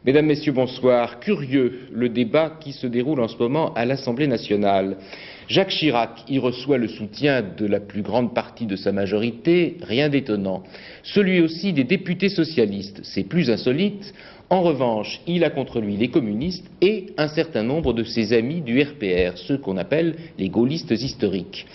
Mesdames, Messieurs, bonsoir. Curieux, le débat qui se déroule en ce moment à l'Assemblée nationale. Jacques Chirac y reçoit le soutien de la plus grande partie de sa majorité, rien d'étonnant. Celui aussi des députés socialistes, c'est plus insolite. En revanche, il a contre lui les communistes et un certain nombre de ses amis du RPR, ceux qu'on appelle les gaullistes historiques.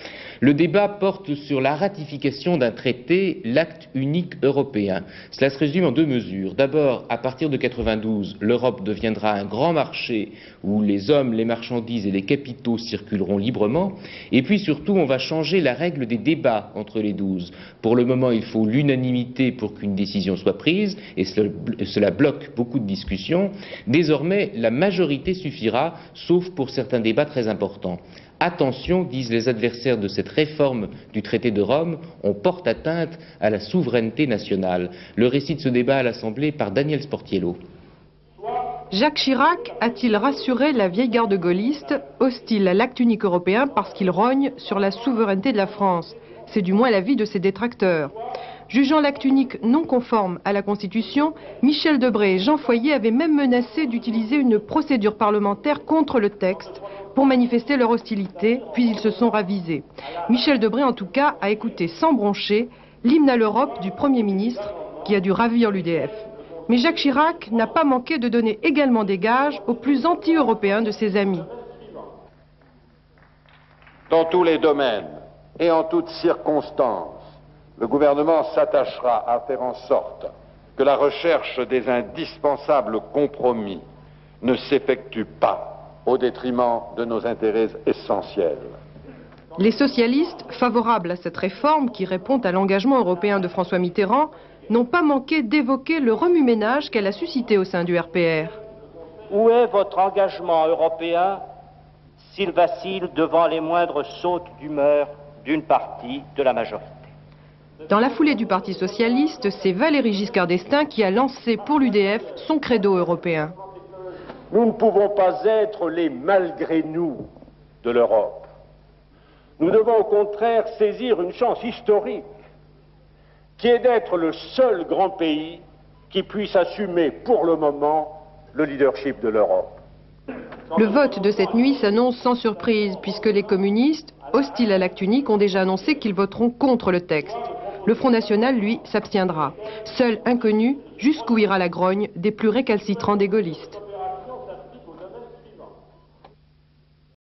Le débat porte sur la ratification d'un traité, l'acte unique européen. Cela se résume en deux mesures. D'abord, à partir de 92, l'Europe deviendra un grand marché où les hommes, les marchandises et les capitaux circuleront librement. Et puis surtout, on va changer la règle des débats entre les 12. Pour le moment, il faut l'unanimité pour qu'une décision soit prise, et cela bloque beaucoup de discussions. Désormais, la majorité suffira, sauf pour certains débats très importants. Attention, disent les adversaires de cette réforme du traité de Rome, on porte atteinte à la souveraineté nationale. Le récit de ce débat à l'Assemblée par Daniel Sportiello. Jacques Chirac a-t-il rassuré la vieille garde gaulliste, hostile à l'acte unique européen parce qu'il rogne sur la souveraineté de la France? C'est du moins l'avis de ses détracteurs. Jugeant l'acte unique non conforme à la Constitution, Michel Debré et Jean Foyer avaient même menacé d'utiliser une procédure parlementaire contre le texte pour manifester leur hostilité, puis ils se sont ravisés. Michel Debré, en tout cas, a écouté sans broncher l'hymne à l'Europe du Premier ministre qui a dû ravir l'UDF. Mais Jacques Chirac n'a pas manqué de donner également des gages aux plus anti-européens de ses amis. Dans tous les domaines et en toutes circonstances, le gouvernement s'attachera à faire en sorte que la recherche des indispensables compromis ne s'effectue pas au détriment de nos intérêts essentiels. Les socialistes, favorables à cette réforme qui répond à l'engagement européen de François Mitterrand, n'ont pas manqué d'évoquer le remue-ménage qu'elle a suscité au sein du RPR. Où est votre engagement européen s'il vacille devant les moindres sautes d'humeur d'une partie de la majorité? Dans la foulée du Parti socialiste, c'est Valéry Giscard d'Estaing qui a lancé pour l'UDF son credo européen. Nous ne pouvons pas être les malgré nous de l'Europe. Nous devons au contraire saisir une chance historique qui est d'être le seul grand pays qui puisse assumer pour le moment le leadership de l'Europe. Le vote de cette nuit s'annonce sans surprise puisque les communistes, hostiles à l'acte unique, ont déjà annoncé qu'ils voteront contre le texte. Le Front National, lui, s'abstiendra. Seul inconnu jusqu'où ira la grogne des plus récalcitrants des gaullistes.